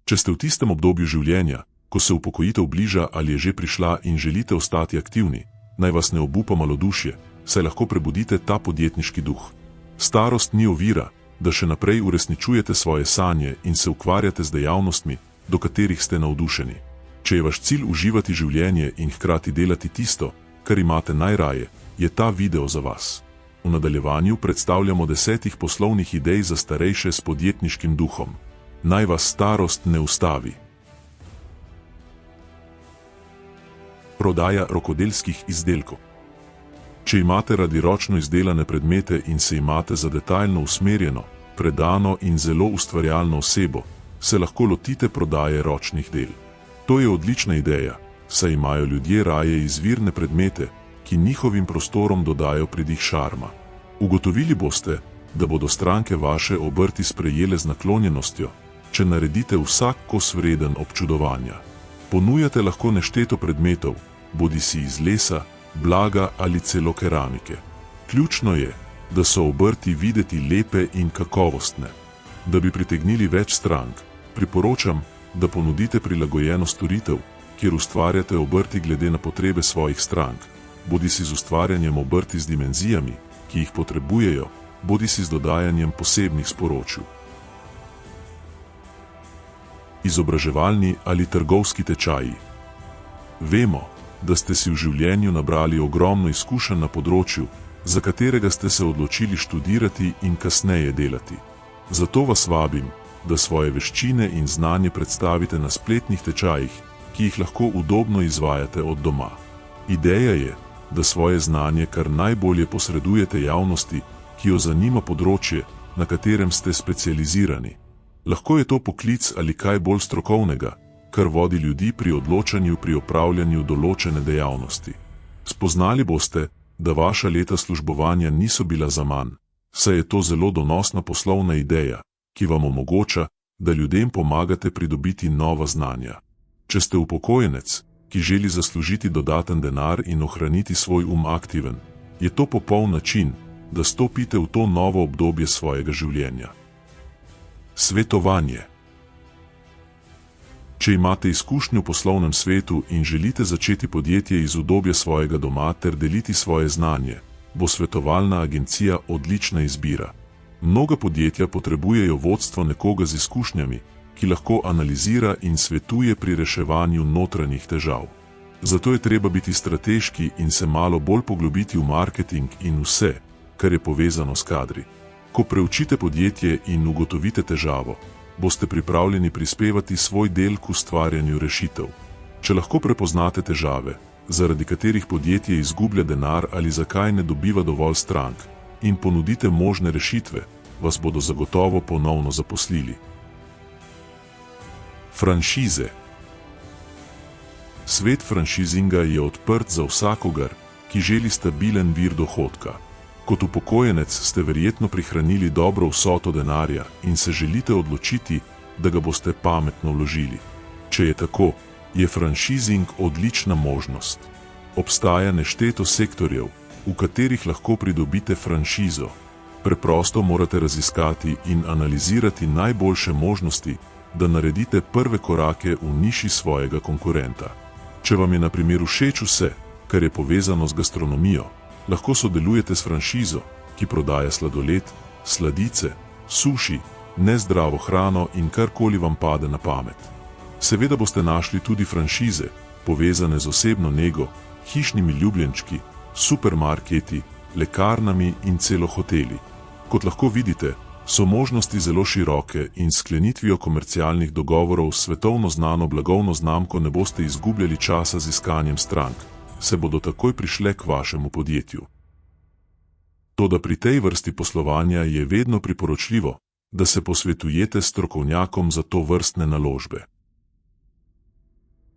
Če ste v tistem obdobju življenja, ko se upokojitev bliža ali je že prišla in želite ostati aktivni, naj vas ne obupa malodušje, saj lahko prebudite ta podjetniški duh. Starost ni ovira, da še naprej uresničujete svoje sanje in se ukvarjate z dejavnostmi, do katerih ste navdušeni. Če je vaš cilj uživati življenje in hkrati delati tisto, kar imate najraje, je ta video za vas. V nadaljevanju predstavljamo 10 poslovnih idej za starejše s podjetniškim duhom. Naj vas starost ne ustavi. Prodaja rokodelskih izdelkov. Če imate radi ročno izdelane predmete in se imate za detaljno usmerjeno, predano in zelo ustvarjalno osebo, se lahko lotite prodaje ročnih del. To je odlična ideja, saj imajo ljudje raje izvirne predmete, ki njihovim prostorom dodajo pridih šarma. Ugotovili boste, da bodo stranke vaše obrti sprejele z naklonjenostjo, če naredite vsak kos vreden občudovanja. Ponujate lahko nešteto predmetov, bodisi iz lesa, blaga ali celo keramike. Ključno je, da so obrti videti lepe in kakovostne. Da bi pritegnili več strank, priporočam, da ponudite prilagojeno storitev, kjer ustvarjate obrti glede na potrebe svojih strank, bodisi z ustvarjanjem obrti z dimenzijami, ki jih potrebujejo, bodisi z dodajanjem posebnih sporočil. Izobraževalni ali trgovski tečaji. Vemo, da ste si v življenju nabrali ogromno izkušenj na področju, za katerega ste se odločili študirati in kasneje delati. Zato vas vabim, da svoje veščine in znanje predstavite na spletnih tečajih, ki jih lahko udobno izvajate od doma. Ideja je, da svoje znanje kar najbolje posredujete javnosti, ki jo zanima področje, na katerem ste specializirani. Lahko je to poklic ali kaj bolj strokovnega, kar vodi ljudi pri odločanju pri opravljanju določene dejavnosti. Spoznali boste, da vaša leta službovanja niso bila zaman, saj je to zelo donosna poslovna ideja, ki vam omogoča, da ljudem pomagate pridobiti nova znanja. Če ste upokojenec, ki želi zaslužiti dodaten denar in ohraniti svoj aktiven, je to popoln način, da stopite v to novo obdobje svojega življenja. Svetovanje. Če imate izkušnjo v poslovnem svetu in želite začeti podjetje iz udobja svojega doma ter deliti svoje znanje, bo svetovalna agencija odlična izbira. Mnoga podjetja potrebujejo vodstvo nekoga z izkušnjami, ki lahko analizira in svetuje pri reševanju notranjih težav. Zato je treba biti strateški in se malo bolj poglobiti v marketing in vse, kar je povezano s kadri. Ko preučite podjetje in ugotovite težavo, boste pripravljeni prispevati svoj del k ustvarjanju rešitev. Če lahko prepoznate težave, zaradi katerih podjetje izgublja denar ali zakaj ne dobiva dovolj strank, in ponudite možne rešitve, vas bodo zagotovo ponovno zaposlili. Franšize. Svet franšizinga je odprt za vsakogar, ki želi stabilen vir dohodka. Kot upokojenec ste verjetno prihranili dobro vsoto denarja in se želite odločiti, da ga boste pametno vložili. Če je tako, je franšizing odlična možnost. Obstaja nešteto sektorjev, v katerih lahko pridobite franšizo. Preprosto morate raziskati in analizirati najboljše možnosti, da naredite prve korake v niši svojega konkurenta. Če vam je na primer všeč vse, kar je povezano z gastronomijo, lahko sodelujete s franšizo, ki prodaja sladoled, sladice, suši, nezdravo hrano in karkoli vam pade na pamet. Seveda boste našli tudi franšize, povezane z osebno nego, hišnimi ljubljenčki, supermarketi, lekarnami in celo hoteli. Kot lahko vidite, so možnosti zelo široke in s sklenitvijo komercialnih dogovorov s svetovno znano blagovno znamko ne boste izgubljali časa z iskanjem strank, se bodo takoj prišle k vašemu podjetju. Toda pri tej vrsti poslovanja je vedno priporočljivo, da se posvetujete s strokovnjakom za to vrstne naložbe.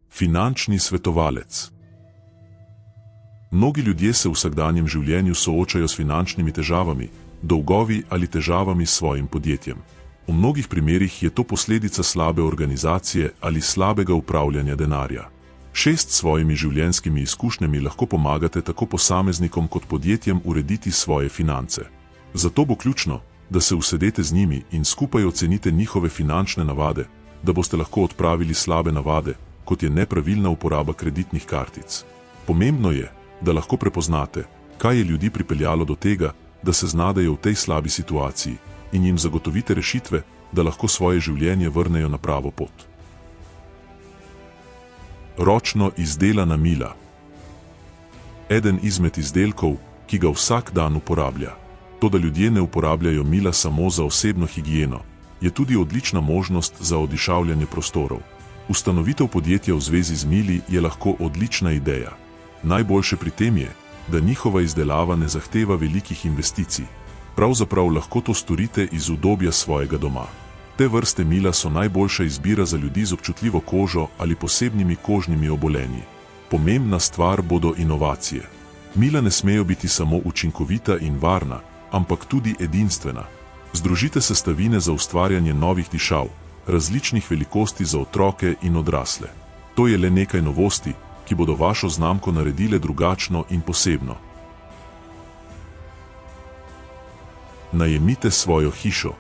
Finančni svetovalec. Mnogi ljudje se v vsakdanjem življenju soočajo s finančnimi težavami, dolgovi ali težavami s svojim podjetjem. V mnogih primerih je to posledica slabe organizacije ali slabega upravljanja denarja. S svojimi življenjskimi izkušnjami lahko pomagate tako posameznikom kot podjetjem urediti svoje finance. Zato bo ključno, da se usedete z njimi in skupaj ocenite njihove finančne navade, da boste lahko odpravili slabe navade, kot je nepravilna uporaba kreditnih kartic. Pomembno je, da lahko prepoznate, kaj je ljudi pripeljalo do tega, da se znajdejo v tej slabi situaciji, in jim zagotovite rešitve, da lahko svoje življenje vrnejo na pravo pot. Ročno izdelana mila. Eden izmed izdelkov, ki ga vsak dan uporablja. To, da ljudje ne uporabljajo mila samo za osebno higieno, je tudi odlična možnost za odišavljanje prostorov. Ustanovitev podjetja v zvezi z mili je lahko odlična ideja. Najboljše pri tem je, da njihova izdelava ne zahteva velikih investicij. Pravzaprav lahko to storite iz udobja svojega doma. Te vrste mila so najboljša izbira za ljudi z občutljivo kožo ali posebnimi kožnimi obolenji. Pomembna stvar bodo inovacije. Mila ne smejo biti samo učinkovita in varna, ampak tudi edinstvena. Združite sestavine za ustvarjanje novih dišav, različnih velikosti za otroke in odrasle. To je le nekaj novosti, ki bodo vašo znamko naredile drugačno in posebno. Najemite svojo hišo.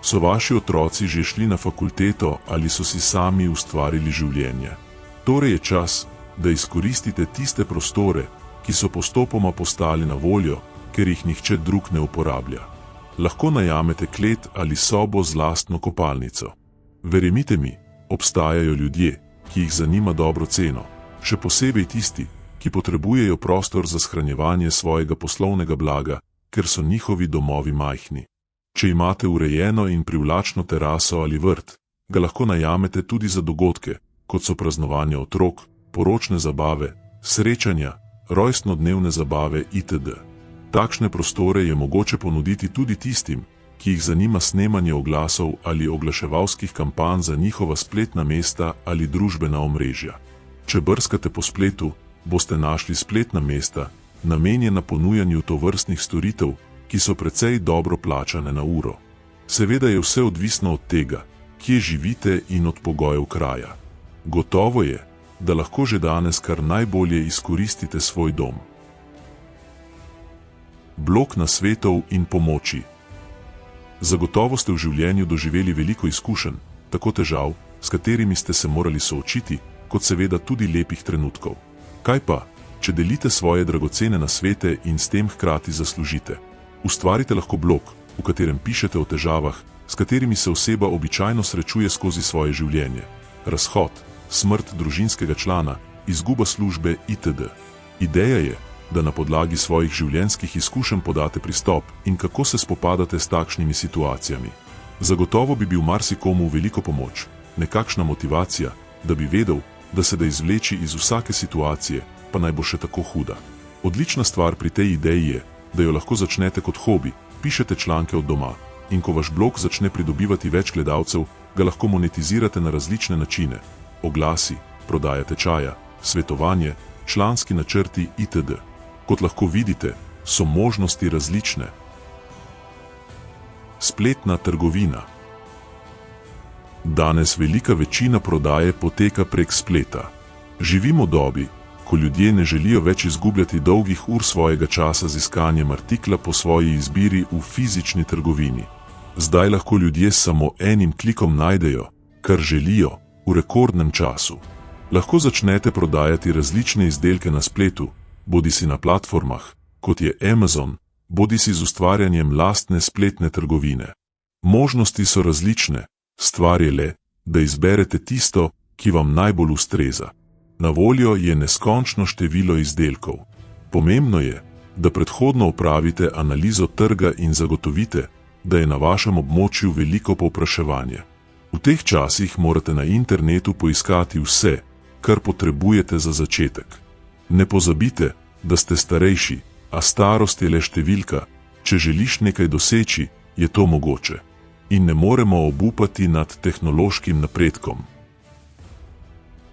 So vaši otroci že šli na fakulteto ali so si sami ustvarili življenje? Torej je čas, da izkoristite tiste prostore, ki so postopoma postali na voljo, ker jih nihče drug ne uporablja. Lahko najamete klet ali sobo z lastno kopalnico. Verjemite mi, obstajajo ljudje, ki jih zanima dobro ceno, še posebej tisti, ki potrebujejo prostor za shranjevanje svojega poslovnega blaga, ker so njihovi domovi majhni. Če imate urejeno in privlačno teraso ali vrt, ga lahko najamete tudi za dogodke, kot so praznovanje otrok, poročne zabave, srečanja, rojstnodnevne zabave itd. Takšne prostore je mogoče ponuditi tudi tistim, ki jih zanima snemanje oglasov ali oglaševalskih kampanj za njihova spletna mesta ali družbena omrežja. Če brskate po spletu, boste našli spletna mesta, namenjena ponujanju tovrstnih storitev, ki so precej dobro plačane na uro. Seveda je vse odvisno od tega, kje živite in od pogojev kraja. Gotovo je, da lahko že danes kar najbolje izkoristite svoj dom. Blok nasvetov in pomoči. Zagotovo ste v življenju doživeli veliko izkušenj, tako težav, s katerimi ste se morali soočiti, kot seveda tudi lepih trenutkov. Kaj pa, če delite svoje dragocene nasvete in s tem hkrati zaslužite? Ustvarite lahko blog, v katerem pišete o težavah, s katerimi se oseba običajno srečuje skozi svoje življenje. Razhod, smrt družinskega člana, izguba službe itd. Ideja je, da na podlagi svojih življenjskih izkušenj podate pristop in kako se spopadate s takšnimi situacijami. Zagotovo bi bil marsikomu veliko pomoč, nekakšna motivacija, da bi vedel, da se da izvleči iz vsake situacije, pa naj bo še tako huda. Odlična stvar pri tej ideji je, da jo lahko začnete kot hobi, pišete članke od doma, in ko vaš blog začne pridobivati več gledalcev, ga lahko monetizirate na različne načine. Oglasi, prodaja tečaja, svetovanje, članski načrti itd. Kot lahko vidite, so možnosti različne. Spletna trgovina. Danes velika večina prodaje poteka prek spleta. Živimo v dobi, ko ljudje ne želijo več izgubljati dolgih ur svojega časa z iskanjem artikla po svoji izbiri v fizični trgovini. Zdaj lahko ljudje s samo enim klikom najdejo, kar želijo, v rekordnem času. Lahko začnete prodajati različne izdelke na spletu, bodisi na platformah, kot je Amazon, bodisi z ustvarjanjem lastne spletne trgovine. Možnosti so različne, stvar je le, da izberete tisto, ki vam najbolj ustreza. Na voljo je neskončno število izdelkov. Pomembno je, da predhodno opravite analizo trga in zagotovite, da je na vašem območju veliko povpraševanje. V teh časih morate na internetu poiskati vse, kar potrebujete za začetek. Ne pozabite, da ste starejši, a starost je le številka, če želiš nekaj doseči, je to mogoče. In ne moremo obupati nad tehnološkim napredkom.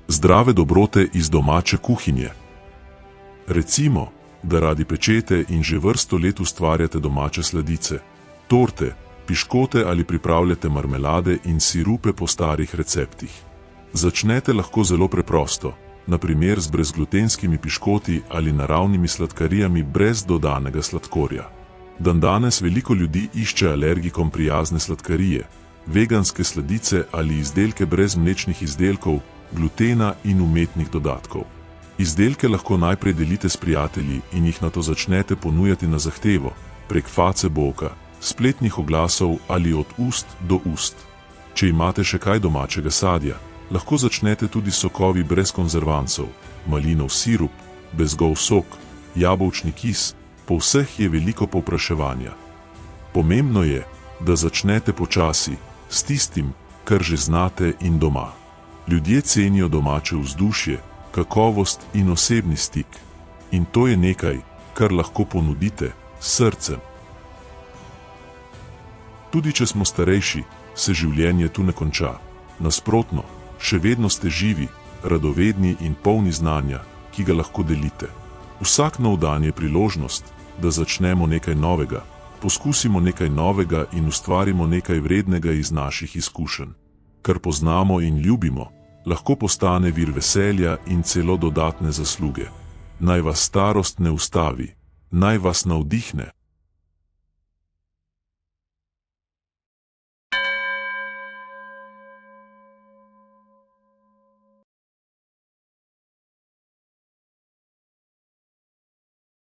Zdrave dobrote iz domače kuhinje. Recimo, da radi pečete in že vrsto let ustvarjate domače sladice, torte, piškote ali pripravljate marmelade in sirupe po starih receptih. Začnete lahko zelo preprosto, na primer z brezglutenskimi piškoti ali naravnimi sladkarijami brez dodanega sladkorja. Dandanes veliko ljudi išče alergikom prijazne sladkarije, veganske sladice ali izdelke brez mlečnih izdelkov, glutena in umetnih dodatkov. Izdelke lahko najprej delite s prijatelji in jih nato začnete ponujati na zahtevo, prek Facebooka, spletnih oglasov ali od ust do ust. Če imate še kaj domačega sadja, lahko začnete tudi s sokovi brez konzervansov, malinov sirup, bezgov sok, jabolčni kis, po vseh je veliko povpraševanja. Pomembno je, da začnete počasi, s tistim, kar že znate in doma. Ljudje cenijo domače vzdušje, kakovost in osebni stik. In to je nekaj, kar lahko ponudite s srcem. Tudi če smo starejši, se življenje tu ne konča. Nasprotno, še vedno ste živi, radovedni in polni znanja, ki ga lahko delite. Vsak nov dan je priložnost, da začnemo nekaj novega, poskusimo nekaj novega in ustvarimo nekaj vrednega iz naših izkušenj. Kar poznamo in ljubimo, lahko postane vir veselja in celo dodatne zasluge. Naj vas starost ne ustavi, naj vas navdihne.